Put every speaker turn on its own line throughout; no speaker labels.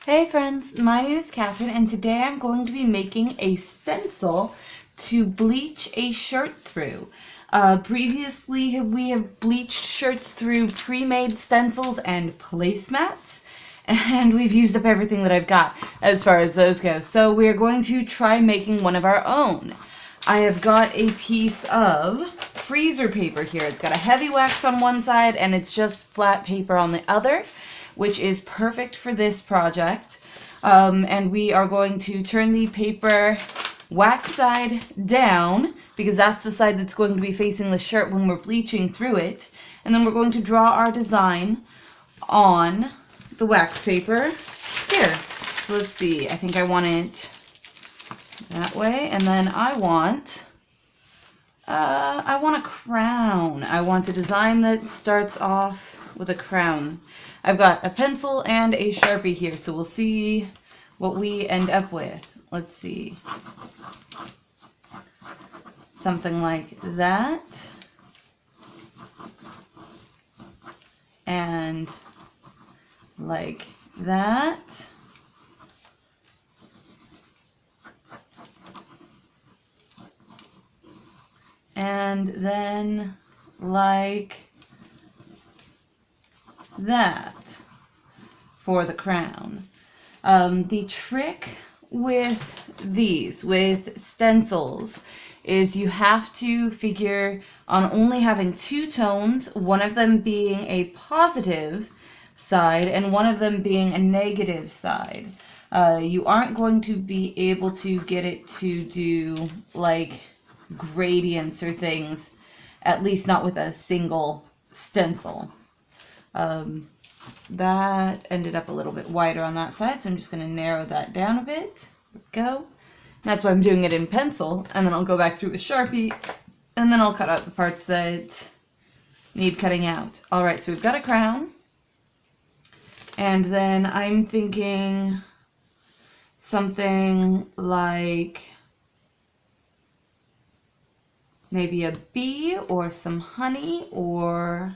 Hey friends, my name is Catherine and today I'm going to be making a stencil to bleach a shirt through. Previously we have bleached shirts through pre-made stencils and placemats, and we've used up everything that I've got as far as those go. So we're going to try making one of our own. I have got a piece of freezer paper here. It's got a heavy wax on one side and it's just flat paper on the other, which is perfect for this project. And we are going to turn the paper wax side down because that's the side that's going to be facing the shirt when we're bleaching through it. And then we're going to draw our design on the wax paper here. So let's see, I think I want it that way, and then I want a crown. I want a design that starts off with a crown. I've got a pencil and a Sharpie here, so we'll see what we end up with. Let's see. Something like that. And like that. And then like that for the crown. The trick with these, with stencils, is you have to figure on only having two tones, one of them being a positive side and one of them being a negative side. You aren't going to be able to get it to do like gradients or things, at least not with a single stencil. That ended up a little bit wider on that side, so I'm just going to narrow that down a bit. There we go. That's why I'm doing it in pencil, and then I'll go back through with Sharpie, and then I'll cut out the parts that need cutting out. Alright, so we've got a crown, and then I'm thinking something like maybe a bee or some honey or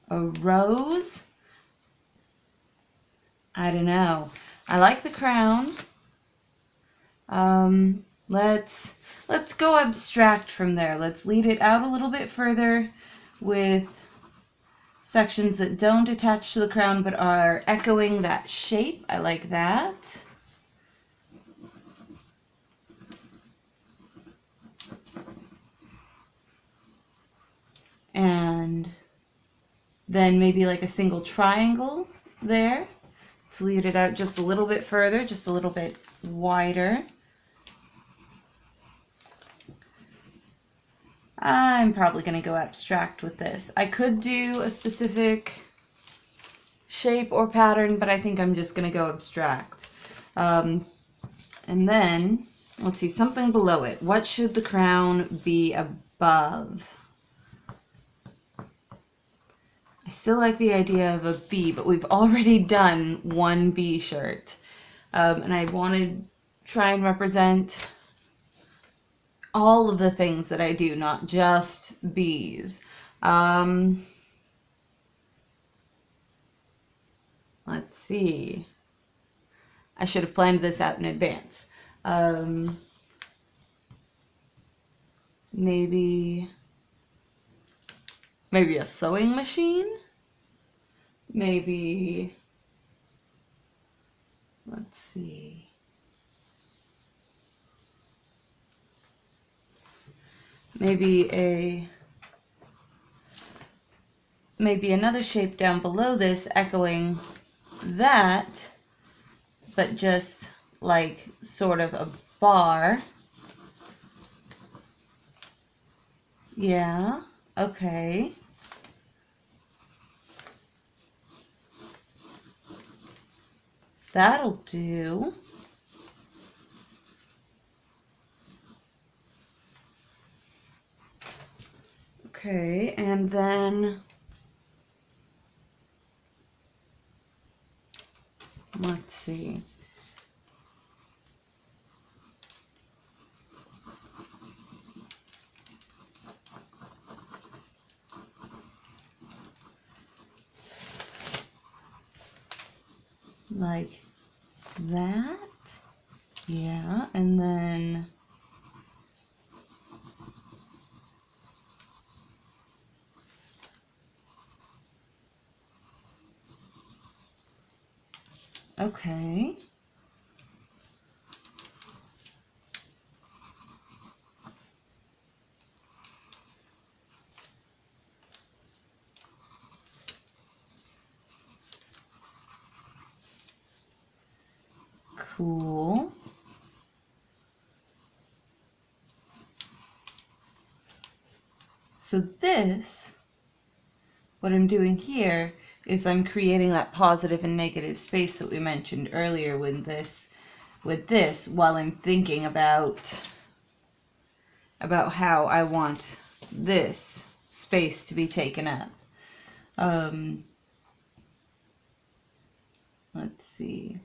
a rose. I don't know. I like the crown. Let's go abstract from there. Let's lead it out a little bit further with sections that don't attach to the crown but are echoing that shape. I like that. And then maybe like a single triangle there to lead it out just a little bit further, just a little bit wider. I'm probably going to go abstract with this. I could do a specific shape or pattern, but I think I'm just going to go abstract. And then, let's see, something below it. What should the crown be above? I still like the idea of a bee, but we've already done one bee shirt. And I want to try and represent all of the things that I do, not just bees. Let's see. I should have planned this out in advance. Maybe a sewing machine? Maybe, let's see. Maybe another shape down below this echoing that, but just like sort of a bar. Yeah, okay. That'll do. Okay, and then let's see. like that. Yeah, and then okay. Cool. So this, what I'm doing here is I'm creating that positive and negative space that we mentioned earlier with this while I'm thinking about how I want this space to be taken up. Let's see.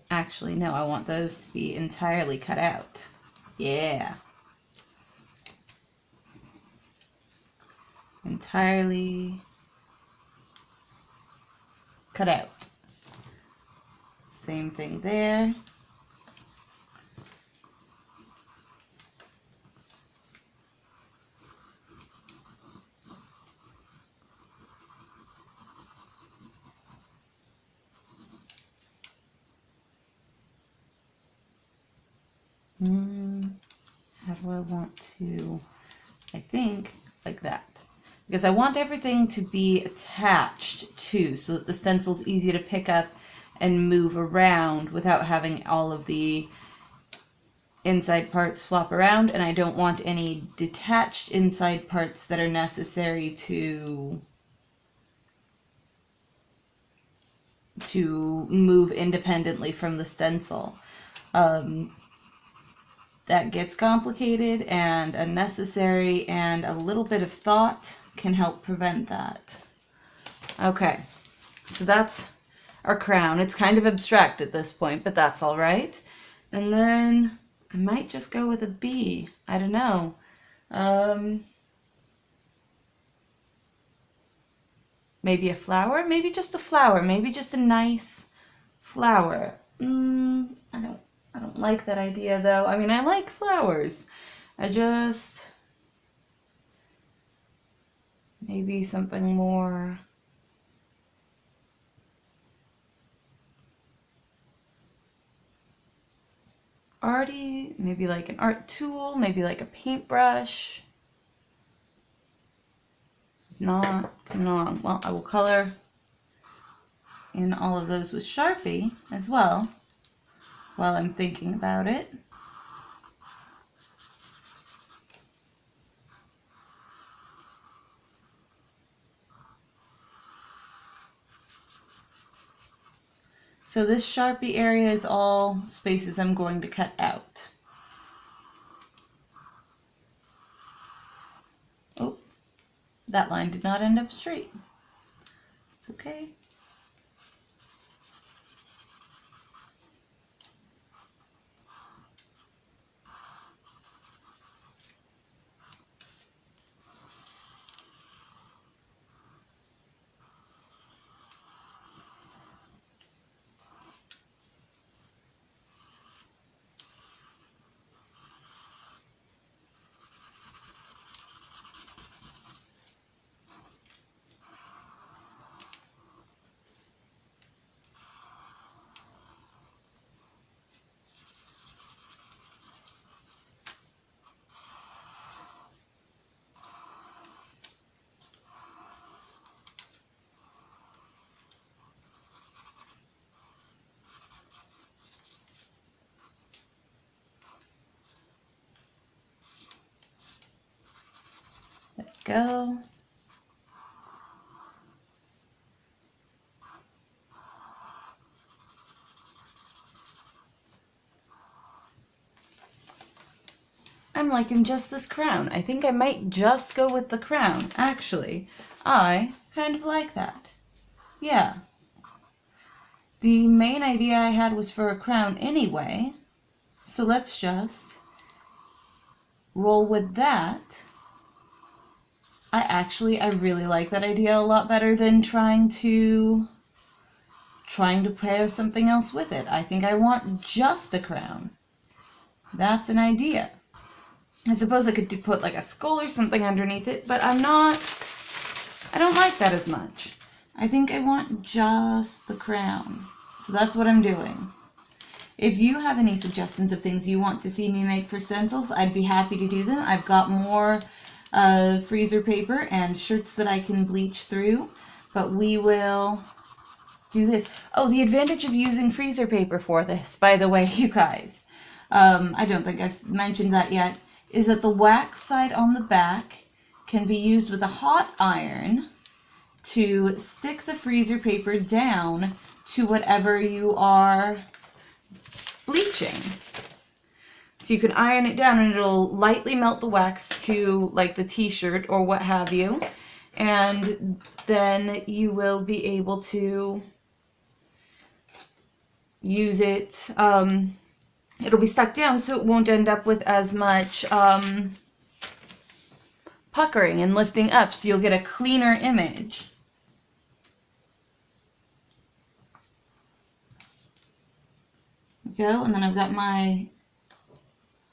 Actually, no, I want those to be entirely cut out. Yeah. Entirely cut out. Same thing there. How do I want to, I think like that. Because I want everything to be attached too, so that the stencil's easy to pick up and move around without having all of the inside parts flop around, and I don't want any detached inside parts that are necessary to move independently from the stencil. That gets complicated and unnecessary, and a little bit of thought can help prevent that. Okay, so that's our crown. It's kind of abstract at this point, but that's all right. And then I might just go with a bee. I don't know. Maybe a flower? Maybe just a flower. Maybe just a nice flower. I don't like that idea though. I mean, I like flowers. Maybe something more arty, maybe like an art tool, maybe like a paintbrush. This is not coming along. Well, I will color in all of those with Sharpie as well while I'm thinking about it. So this Sharpie area is all spaces I'm going to cut out. Oh, that line did not end up straight. It's okay. Let go. I'm liking just this crown. I think I might just go with the crown. Actually, I kind of like that. Yeah. The main idea I had was for a crown anyway, so let's just roll with that. I really like that idea a lot better than trying to pair something else with it. I think I want just a crown. That's an idea. I suppose I could put like a skull or something underneath it, but I don't like that as much. I think I want just the crown. So that's what I'm doing. If you have any suggestions of things you want to see me make for stencils, I'd be happy to do them. I've got more freezer paper and shirts that I can bleach through, but we will do this. Oh, the advantage of using freezer paper for this, by the way, you guys, I don't think I've mentioned that yet, is that the wax side on the back can be used with a hot iron to stick the freezer paper down to whatever you are bleaching. So you can iron it down and it'll lightly melt the wax to like the t-shirt or what have you, and then you will be able to use it. It'll be stuck down so it won't end up with as much puckering and lifting up, so you'll get a cleaner image. Go, and then I've got my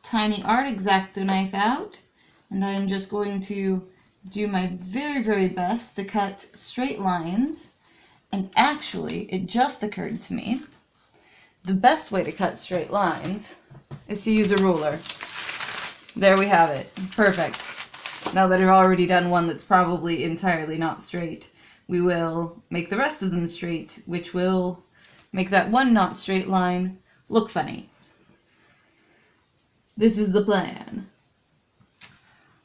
tiny art X-Acto knife out, and I'm just going to do my very, very best to cut straight lines. And actually, it just occurred to me, the best way to cut straight lines is to use a ruler. There we have it. Perfect. Now that I've already done one that's probably entirely not straight, we will make the rest of them straight, which will make that one not straight line look funny. This is the plan.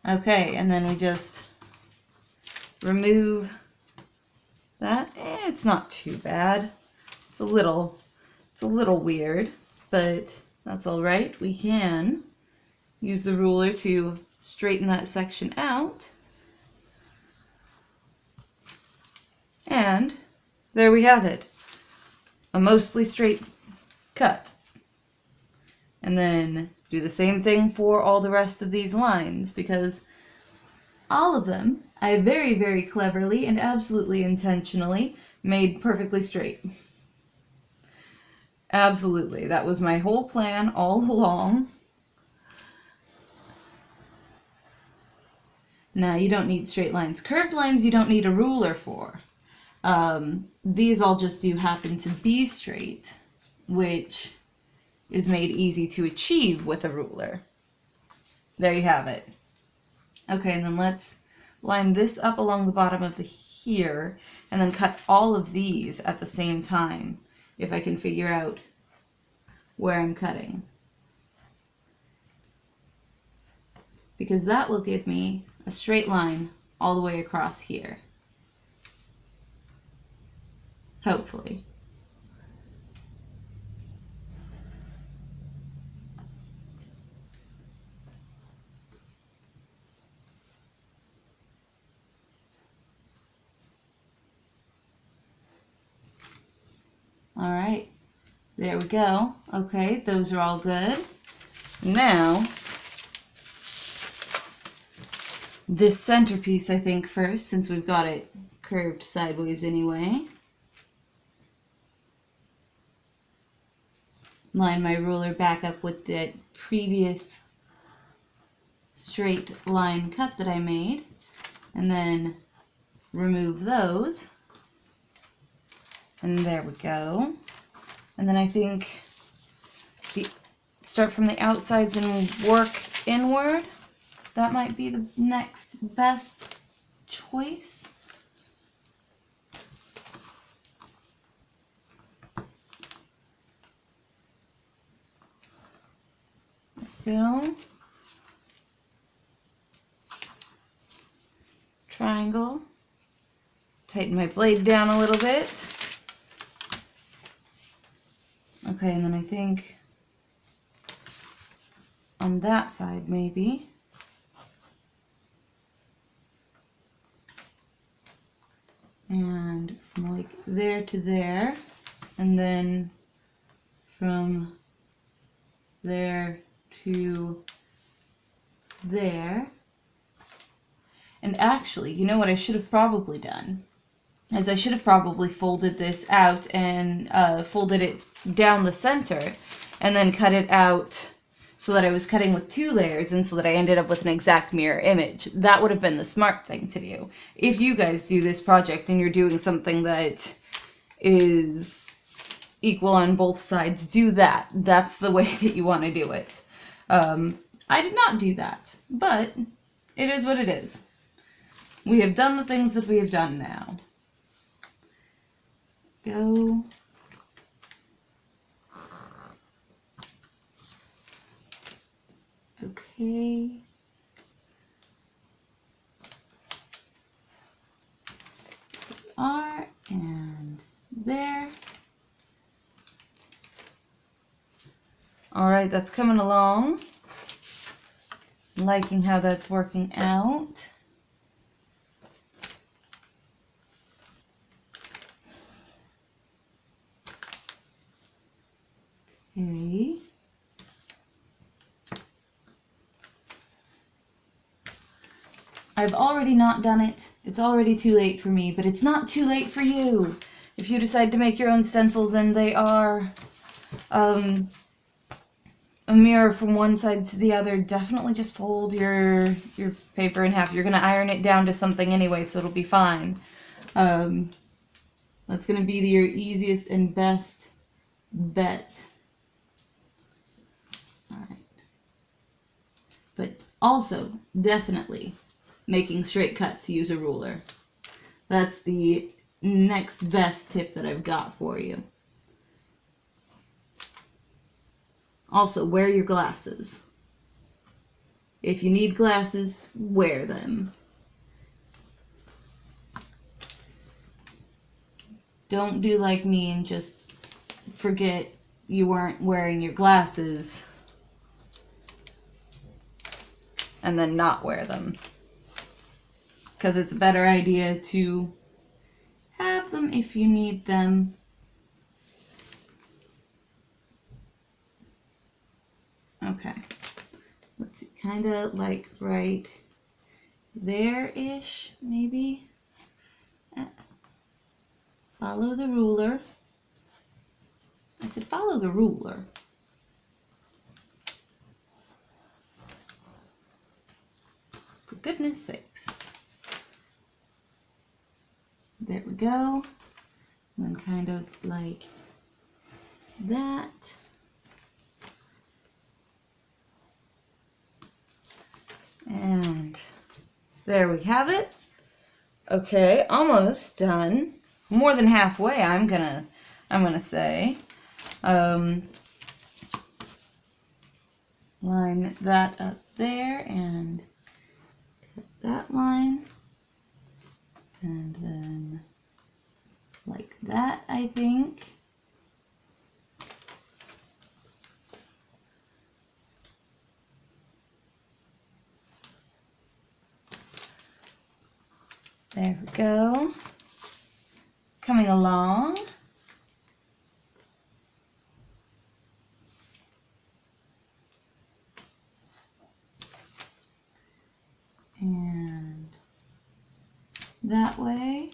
Okay, and then we just remove that. It's not too bad. It's a little weird, but that's all right. We can use the ruler to straighten that section out. And there we have it. A mostly straight cut. And then do the same thing for all the rest of these lines, because all of them I very, very cleverly and absolutely intentionally made perfectly straight. Absolutely. That was my whole plan all along. Now, you don't need straight lines. Curved lines you don't need a ruler for. These all just do happen to be straight, which is made easy to achieve with a ruler. There you have it. Okay, and then let's line this up along the bottom of the here, and then cut all of these at the same time, if I can figure out where I'm cutting. Because that will give me a straight line all the way across here. Hopefully. All right, there we go. Okay, those are all good. Now, this centerpiece, I think, first, since we've got it curved sideways anyway. Line my ruler back up with that previous straight line cut that I made, and then remove those. And there we go. And then I think start from the outsides and work inward. That might be the next best choice. Go. Triangle. Tighten my blade down a little bit. Okay, and then I think on that side maybe. And from like there to there, and then from there to there. And actually, you know what I should have probably done? Is I should have probably folded this out and folded it down the center and then cut it out so that I was cutting with 2 layers and so that I ended up with an exact mirror image. That would have been the smart thing to do. If you guys do this project and you're doing something that is equal on both sides, do that. That's the way that you want to do it. I did not do that, but it is what it is. We have done the things that we have done now. Go. Okay. R and there. All right, that's coming along. I'm liking how that's working out. Okay. I've already not done it. It's already too late for me, but it's not too late for you. If you decide to make your own stencils and they are a mirror from one side to the other, definitely just fold your paper in half. You're going to iron it down to something anyway, so it'll be fine. That's going to be your easiest and best bet. All right. But also, definitely, making straight cuts, use a ruler. That's the next best tip that I've got for you. Also, wear your glasses. If you need glasses, wear them. Don't do like me and just forget you weren't wearing your glasses and then not wear them. Because it's a better idea to have them if you need them. Okay. Let's see, kind of like right there-ish, maybe. Follow the ruler. I said follow the ruler. For goodness sakes. There we go. And then kind of like that. And there we have it. Okay, almost done. More than halfway, I'm gonna say. Line that up there and cut that line. And then like that, I think. There we go. Coming along. And that way.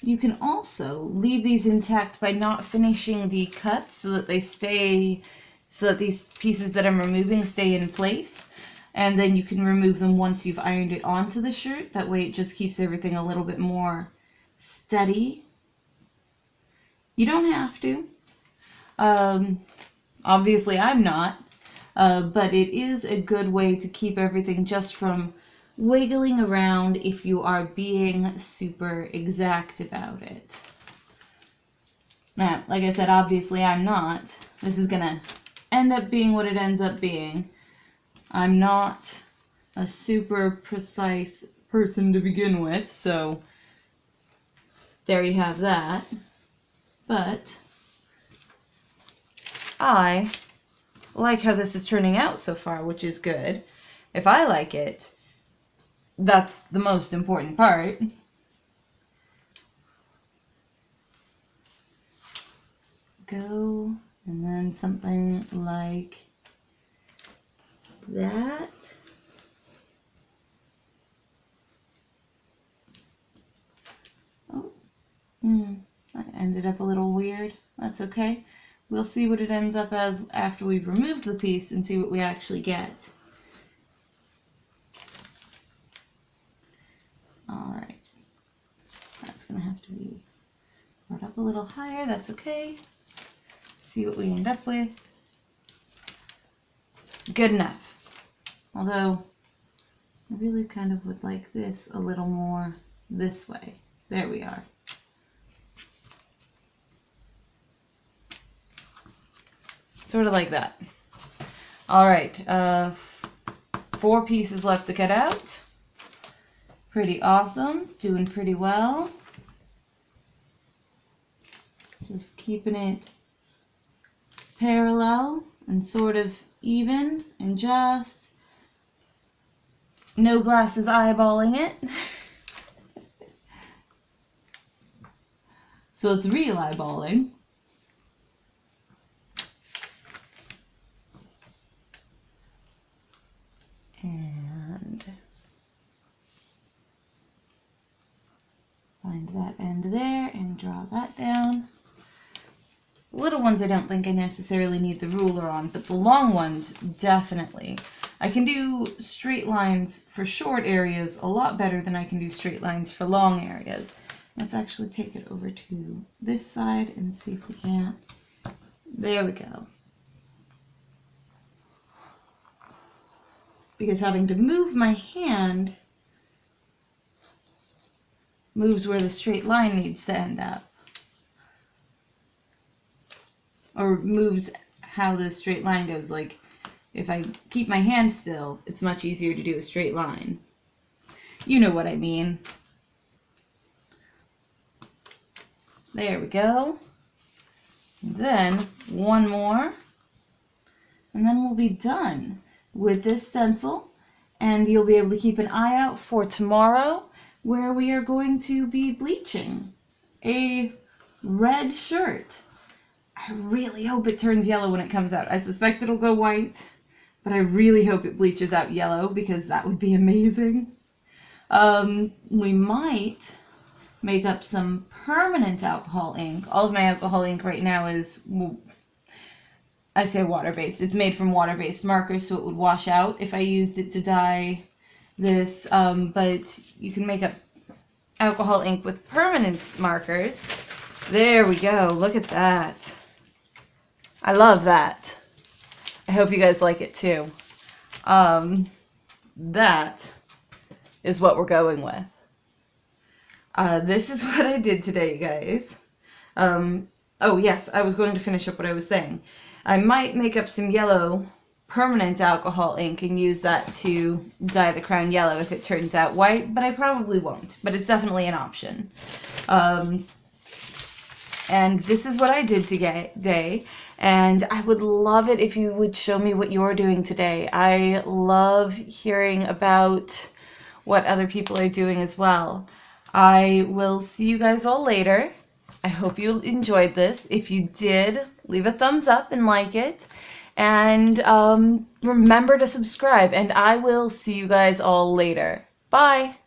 You can also leave these intact by not finishing the cuts so that they stay, so that these pieces that I'm removing stay in place. And then you can remove them once you've ironed it onto the shirt. That way it just keeps everything a little bit more steady. You don't have to. Obviously I'm not. But it is a good way to keep everything just from wiggling around if you are being super exact about it. Now, like I said, obviously I'm not. This is gonna end up being what it ends up being. I'm not a super precise person to begin with, so there you have that. But I like how this is turning out so far, which is good. If I like it, that's the most important part. Go, and then something like that. That ended up a little weird. That's okay. We'll see what it ends up as after we've removed the piece and see what we actually get. Alright. That's going to have to be brought up a little higher. That's okay. See what we end up with. Good enough. Although, I really kind of would like this a little more this way. There we are. Sort of like that. Alright, 4 pieces left to cut out. Pretty awesome. Doing pretty well. Just keeping it parallel and sort of even and just. No glasses eyeballing it. So it's real eyeballing. And find that end there and draw that down. The little ones I don't think I necessarily need the ruler on, but the long ones definitely. I can do straight lines for short areas a lot better than I can do straight lines for long areas. Let's actually take it over to this side and see if we can't. There we go. Because having to move my hand moves where the straight line needs to end up. Or moves how the straight line goes. Like, if I keep my hand still, it's much easier to do a straight line. You know what I mean. There we go. Then one more, and then we'll be done with this stencil, and you'll be able to keep an eye out for tomorrow, where we are going to be bleaching a red shirt. I really hope it turns yellow when it comes out. I suspect it'll go white, but I really hope it bleaches out yellow, because that would be amazing. We might make up some permanent alcohol ink. All of my alcohol ink right now is, well, I say water-based. It's made from water-based markers, so it would wash out if I used it to dye this, but you can make up alcohol ink with permanent markers. There we go. Look at that. I love that. I hope you guys like it too. That is what we're going with. This is what I did today, guys. Oh yes, I was going to finish up what I was saying. I might make up some yellow permanent alcohol ink and use that to dye the crown yellow if it turns out white, but I probably won't, but it's definitely an option. And this is what I did today, and I would love it if you would show me what you're doing today. I love hearing about what other people are doing as well. I will see you guys all later. I hope you enjoyed this. If you did, leave a thumbs up and like it. And remember to subscribe. And I will see you guys all later. Bye!